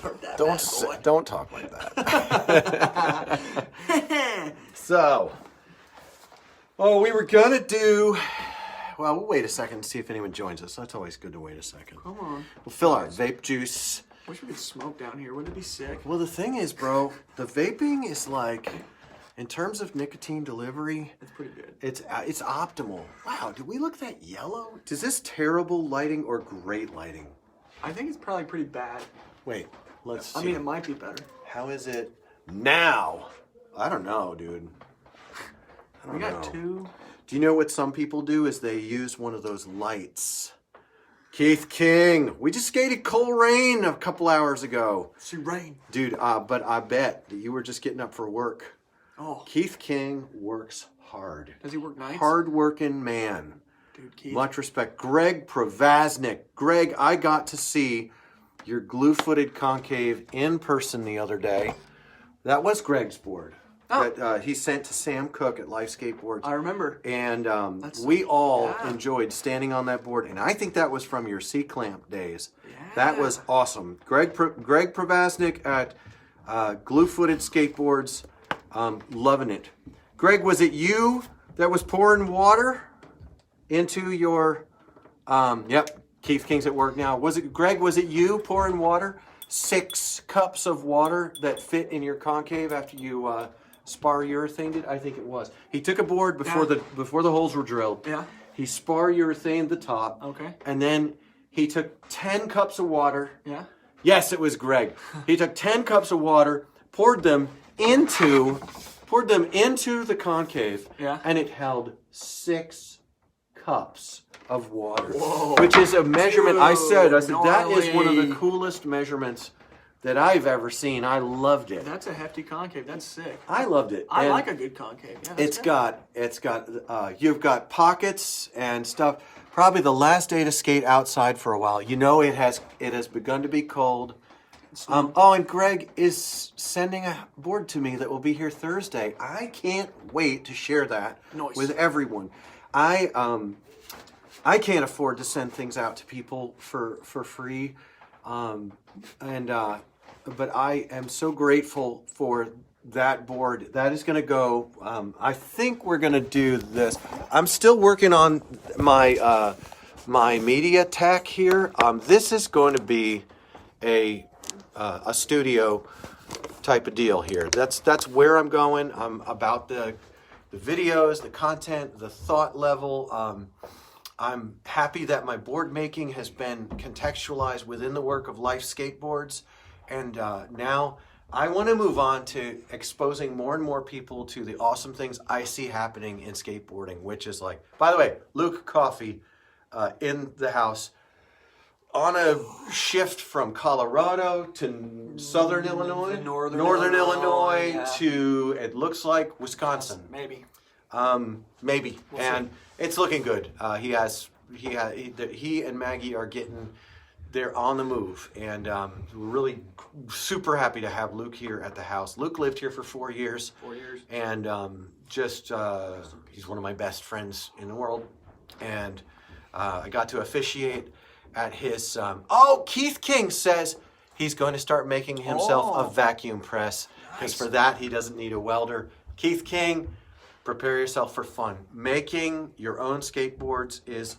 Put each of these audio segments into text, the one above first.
start that. Don't talk like that. So, we were gonna do. Well, we'll wait a second and see if anyone joins us. That's always good to wait a second. Come on. We'll fill our vape juice. Wish we could smoke down here. Wouldn't it be sick? Well, the thing is, bro, the vaping is like, in terms of nicotine delivery, It's pretty good. It's optimal. Wow, did we look that yellow? Is this terrible lighting or great lighting? I think it's probably pretty bad. Wait, let's see. I mean, it might be better. How is it now? I don't know, dude. We got two. Do you know what some people do is they use one of those lights? Keith King. We just skated Coleraine a couple hours ago. See rain. Dude, but I bet that you were just getting up for work. Oh. Keith King works hard. Does he work nights? Hard-working man. Dude, Keith. Much respect. Greg Pravaznik. Greg, I got to see your glue-footed concave in person the other day. That was Greg's board. Oh. That he sent to Sam Cook at Life Skateboards. I remember. And we all enjoyed standing on that board. And I think that was from your C-clamp days. Yeah. That was awesome. Greg Pravaznik at Glue-Footed Skateboards. Loving it. Greg, was it you that was pouring water into your... Yep, Keith King's at work now. Was it you pouring water? 6 cups of water that fit in your concave after you... spar urethane. I think it was. He took a board before the holes were drilled. Yeah. He spar urethane the top. Okay. And then he took 10 cups of water. Yeah. Yes, it was Greg. He took 10 cups of water, poured them into the concave. Yeah. And it held 6 cups of water. Whoa. Which is a measurement. Dude, I said that is one of the gnarly. coolest measurements that I've ever seen. I loved it. That's a hefty concave. That's sick. I loved it. I And like a good concave. Yeah, it's got you've got pockets and stuff. Probably the last day to skate outside for a while. You know it has begun to be cold. And Greg is sending a board to me that will be here Thursday. I can't wait to share that with everyone. I can't afford to send things out to people for free. But I am so grateful for that board. That is going to go. I think we're going to do this. I'm still working on my my media tech here. This is going to be a studio type of deal here. That's where I'm going. About the videos, the content, the thought level. I'm happy that my board making has been contextualized within the work of Life Skateboards. And now I want to move on to exposing more and more people to the awesome things I see happening in skateboarding, which is like, by the way, Luke Coffey in the house on a shift from Colorado to Southern Illinois, Northern Illinois yeah. to, it looks like, Wisconsin. Maybe. Maybe. We'll and see. It's looking good. He and Maggie are they're on the move, and we're really super happy to have Luke here at the house. Luke lived here for 4 years. 4 years. And he's one of my best friends in the world. And I got to officiate at his, Keith King says he's going to start making himself a vacuum press, because for that he doesn't need a welder. Keith King, prepare yourself for fun. Making your own skateboards is,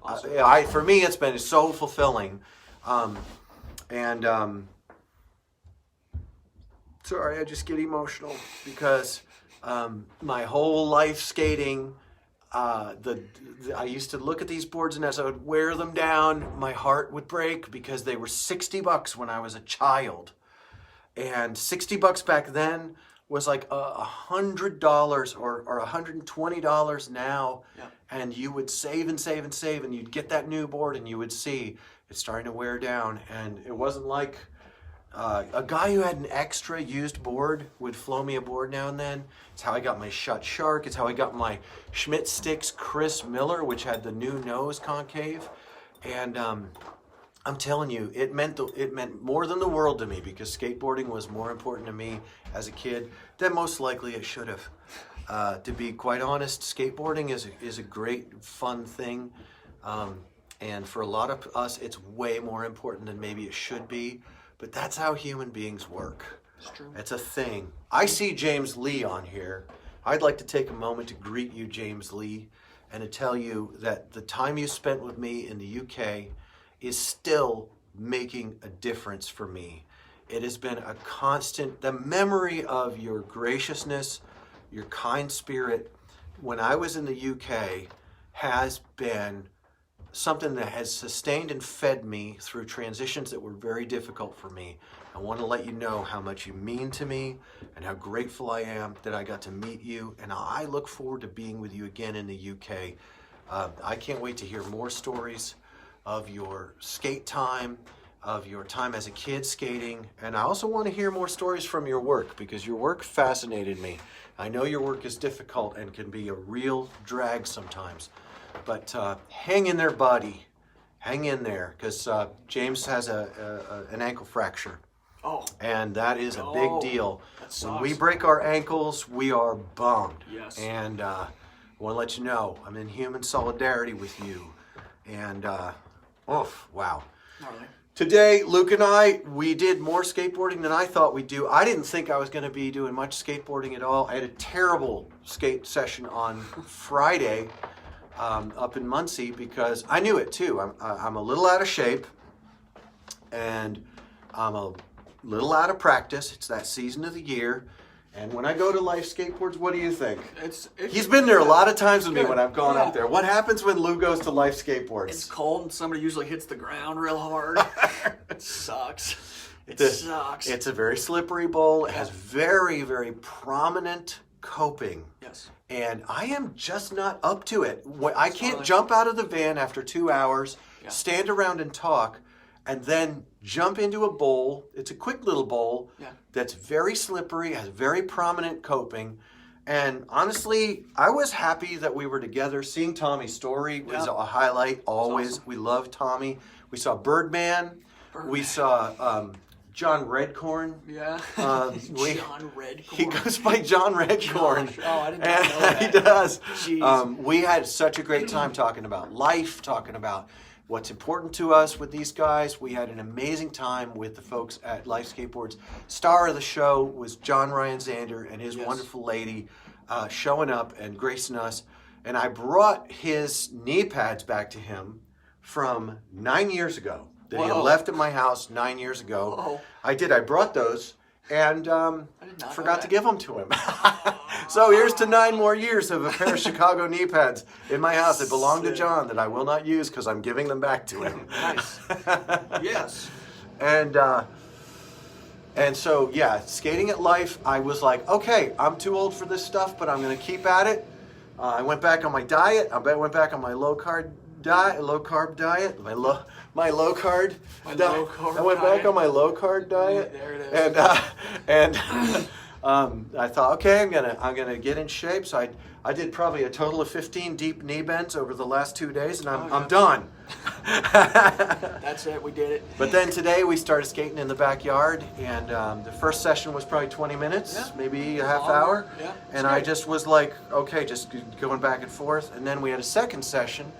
awesome. For me, it's been so fulfilling. Sorry, I just get emotional because my whole life skating, I used to look at these boards, and as I would wear them down, my heart would break because they were $60 when I was a child. And $60 back then was like $100 or $120 now. Yep. And you would save and save and save, and you'd get that new board, and you would see it's starting to wear down. And it wasn't like a guy who had an extra used board would flow me a board now and then. It's how I got my Shut Shark. It's how I got my Schmidt Sticks Chris Miller, which had the new nose concave. And I'm telling you, it meant more than the world to me, because skateboarding was more important to me as a kid than most likely it should have. To be quite honest, skateboarding is a great, fun thing. And for a lot of us, it's way more important than maybe it should be. but that's how human beings work. It's true. It's a thing. I see James Lee on here. I'd like to take a moment to greet you, James Lee, and to tell you that the time you spent with me in the UK is still making a difference for me. It has been a constant, the memory of your graciousness, your kind spirit when I was in the UK has been something that has sustained and fed me through transitions that were very difficult for me. I want to let you know how much you mean to me and how grateful I am that I got to meet you, and I look forward to being with you again in the UK. I can't wait to hear more stories of your skate time, of your time as a kid skating, and I also want to hear more stories from your work, because your work fascinated me. I know your work is difficult and can be a real drag sometimes, but hang in there, buddy. Hang in there, because James has an ankle fracture. Oh. And that is a big deal. When we sucks. break our ankles, we are bummed. Yes. And I want to let you know, I'm in human solidarity with you. And, wow. Gnarly. Today, Luke and I, we did more skateboarding than I thought we'd do. I didn't think I was going to be doing much skateboarding at all. I had a terrible skate session on Friday up in Muncie, because I knew it too. I'm a little out of shape, and I'm a little out of practice. It's that season of the year. And when I go to Life Skateboards, what do you think? He's been there a lot of times with me when I've gone up there. What happens when Lou goes to Life Skateboards? It's cold and somebody usually hits the ground real hard. It sucks. It sucks. It's a very slippery bowl. It has very, very prominent coping. Yes. And I am just not up to it. I can't jump out of the van after 2 hours, stand around and talk, and then jump into a bowl. It's a quick little bowl that's very slippery, has very prominent coping. And honestly, I was happy that we were together. Seeing Tommy's story was a highlight, always. Awesome. We love Tommy. We saw Birdman. We saw John Redcorn. Yeah. John Redcorn. He goes by John Redcorn. Oh, I didn't know that. He does. Jeez. We had such a great time talking about life, talking about what's important to us with these guys. We had an amazing time with the folks at Life Skateboards. Star of the show was John Ryan Zander and his wonderful lady showing up and gracing us. And I brought his knee pads back to him from 9 years ago. That he had left at my house 9 years ago. Whoa. I did. I brought those and forgot to give them to him. So here's to 9 more years of a pair of Chicago knee pads in my house that belong to John that I will not use because I'm giving them back to him. Nice. Yes. And so, skating at Life, I was like, okay, I'm too old for this stuff, but I'm going to keep at it. I went back on my diet. I went back on my low carb diet. I went back on my low carb diet. There it is. And I thought, okay, I'm gonna get in shape. So I did probably a total of 15 deep knee bends over the last 2 days, and I'm done. That's it. We did it. But then today we started skating in the backyard, and the first session was probably 20 minutes, maybe a half hour. Yeah, and I just was like, okay, just going back and forth. And then we had a second session,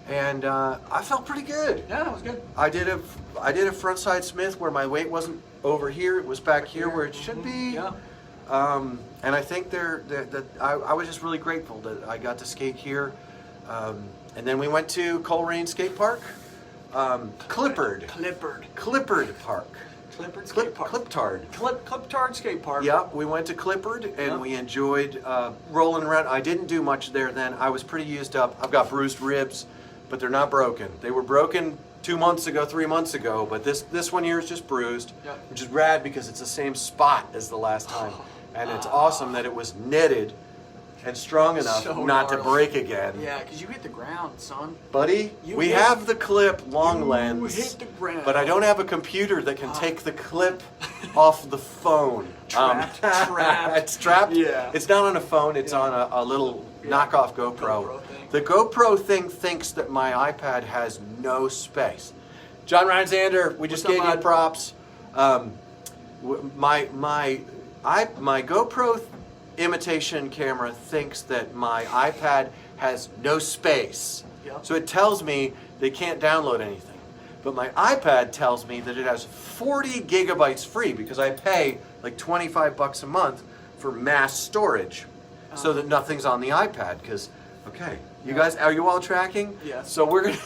and I felt pretty good. Yeah, it was good. I did a frontside Smith where my weight wasn't over here; it was back here where it should be. Yeah. And I think I was just really grateful that I got to skate here. And then we went to Coleraine Skate Park. Clippard Park. Cliptard Skate Park. Yeah, we went to Clippard and we enjoyed rolling around. I didn't do much there then. I was pretty used up. I've got bruised ribs, but they're not broken. They were broken 2 months ago, 3 months ago, but this one here is just bruised, which is rad because it's the same spot as the last time. And it's awesome that it was knitted and strong enough not to break again. Yeah, because you hit the ground, son. Buddy, we have the clip long lens, hit the ground. but I don't have a computer that can take the clip off the phone. Trapped. It's trapped. Yeah. It's not on a phone. It's on a little knockoff GoPro. The GoPro thing thinks that my iPad has no space. John Ryan Zander, we just gave you props. My GoPro imitation camera thinks that my iPad has no space. So it tells me they can't download anything. But my iPad tells me that it has 40 gigabytes free because I pay like $25 a month for mass storage, so that nothing's on the iPad. Because, okay, you guys, are you all tracking? Yes. So we're gonna.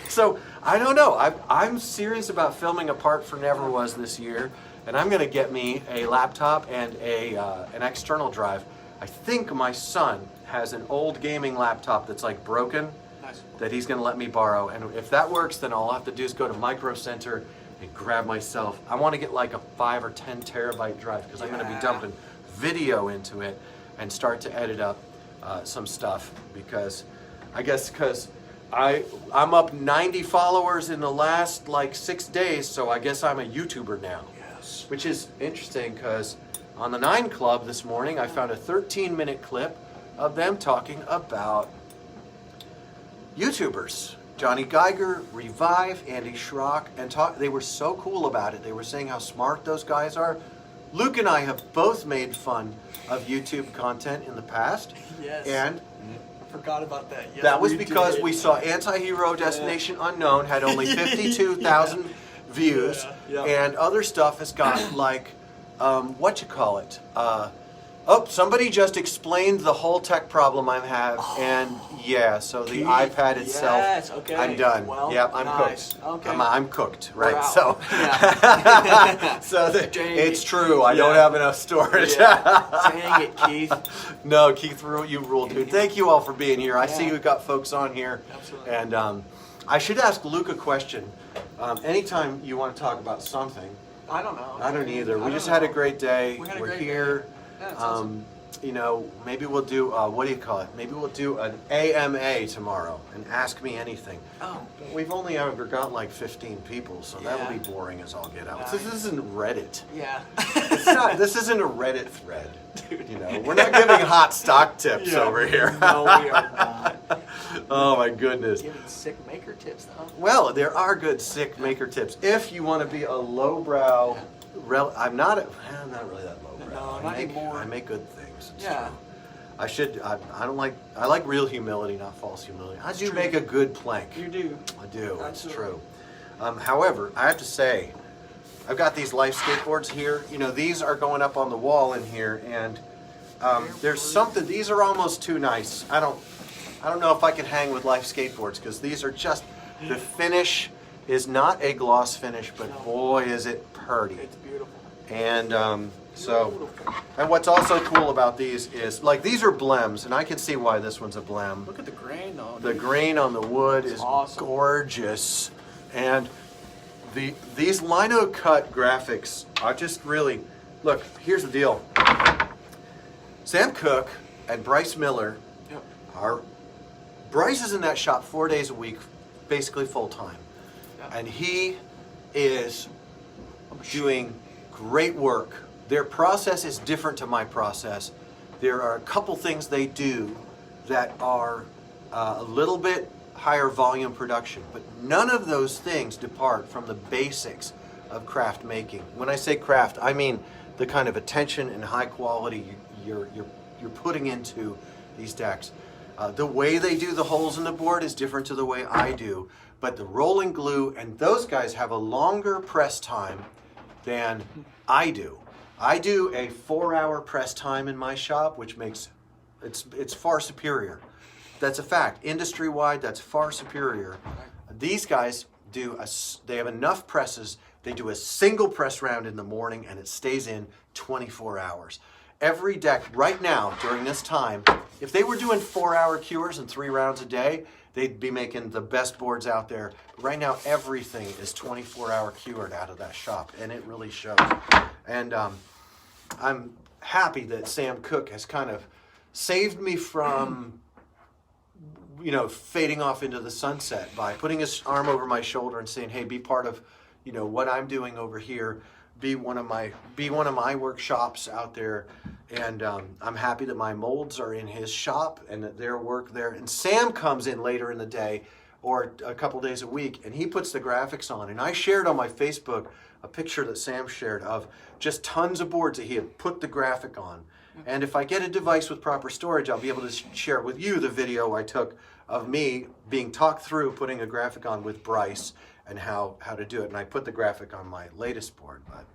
So I don't know. I'm serious about filming a part for Never Was this year, and I'm gonna get me a laptop and an external drive. I think my son has an old gaming laptop that's like broken. Nice. That he's going to let me borrow, and if that works, then all I have to do is go to Micro Center and grab myself. I want to get like a 5 or 10 terabyte drive because I'm going to be dumping video into it and start to edit up some stuff, because I'm up 90 followers in the last like 6 days, so I guess I'm a YouTuber now. Yes. Which is interesting because on the 9 Club this morning, I found a 13-minute clip of them talking about YouTubers. Johnny Geiger, Revive, Andy Schrock, and they were so cool about it. They were saying how smart those guys are. Luke and I have both made fun of YouTube content in the past. Yes. And I forgot about that. Yes, that was because we saw Anti-Hero Destination Unknown had only 52,000 views, and other stuff has got like, somebody just explained the whole tech problem I have, and so the iPad itself, yes, okay. I'm done. Well, yep, I'm nice. cooked. Okay. I'm cooked, right? Wow. So, Yeah. so Dang it's it. true. I don't have enough storage. Dang it, Keith. No, Keith, you ruled, dude. Thank you all for being here. I see we've got folks on here. Absolutely. And I should ask Luke a question. Anytime you want to talk about something. I don't know. I don't either. We don't just know. had a great day. We had a We're great here. day. Yeah, it's awesome. You know, maybe we'll do, what do you call it? Maybe we'll do an AMA tomorrow and ask me anything. Oh. We've only ever got like 15 people, so that would be boring as all get out. Nice. This isn't Reddit. Yeah. This isn't a Reddit thread. Dude. You know, we're not giving hot stock tips over here. No, we are not. Oh my goodness. Giving sick maker tips, though. Well, there are good sick maker tips. If you want to be a lowbrow, I'm not really that lowbrow. No, not anymore. I make good things. It's Yeah. true. I like real humility, not false humility. I do make a good plank. You do. I do. Absolutely. It's true. However, I have to say, I've got these life skateboards here. You know, these are going up on the wall in here, and there's something. These are almost too nice. I don't know if I can hang with life skateboards because these are just, the finish is not a gloss finish, but boy is it purty. It's beautiful. And and what's also cool about these is, like, these are blems, and I can see why this one's a blem. Look at the grain, though. The grain on the wood is awesome. Gorgeous, and these lino cut graphics are just really, look, here's the deal. Sam Cooke and Bryce Miller Bryce is in that shop 4 days a week, basically full time. And he is doing great work. Their process is different to my process. There are a couple things they do that are a little bit higher volume production, but none of those things depart from the basics of craft making. When I say craft, I mean the kind of attention and high quality you're putting into these decks. The way they do the holes in the board is different to the way I do, but the rolling glue, and those guys have a longer press time than I do. I do a 4-hour press time in my shop, which makes it's far superior. That's a fact. Industry-wide, that's far superior. These guys they have enough presses. They do a single press round in the morning, and it stays in 24 hours. Every deck right now during this time, if they were doing 4-hour cures and 3 rounds a day, they'd be making the best boards out there. Right now, everything is 24-hour cured out of that shop, and it really shows. And I'm happy that Sam Cooke has kind of saved me from, fading off into the sunset by putting his arm over my shoulder and saying, "Hey, be part of, what I'm doing over here. Be one of my workshops out there." And I'm happy that my molds are in his shop and that their work there. And Sam comes in later in the day or a couple days a week, and he puts the graphics on. And I shared on my Facebook a picture that Sam shared of just tons of boards that he had put the graphic on. And if I get a device with proper storage, I'll be able to share with you the video I took of me being talked through putting a graphic on with Bryce and how to do it. And I put the graphic on my latest board. But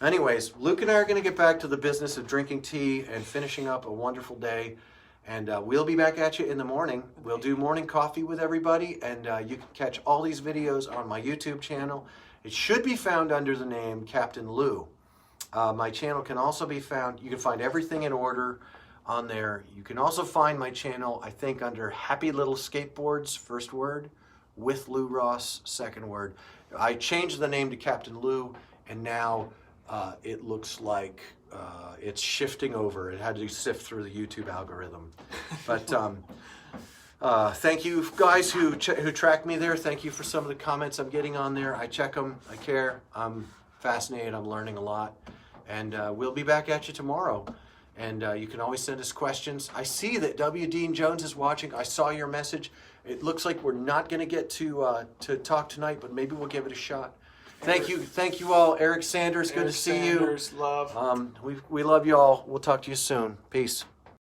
anyways, Luke and I are going to get back to the business of drinking tea and finishing up a wonderful day. And we'll be back at you in the morning. We'll do morning coffee with everybody, and you can catch all these videos on my YouTube channel. It should be found under the name Captain Lou. My channel can also be found, you can find everything in order on there. You can also find my channel, I think, under Happy Little Skateboards, first word, with Lou Ross, second word. I changed the name to Captain Lou, and now it looks like it's shifting over. It had to sift through the YouTube algorithm. But thank you guys who tracked me there. Thank you for some of the comments I'm getting on there. I check them. I care. I'm fascinated. I'm learning a lot. And we'll be back at you tomorrow. And you can always send us questions. I see that W. Dean Jones is watching. I saw your message. It looks like we're not going to get to talk tonight, but maybe we'll give it a shot. Thank you all. Eric Sanders, good to see you. Love. We love you all. We'll talk to you soon. Peace.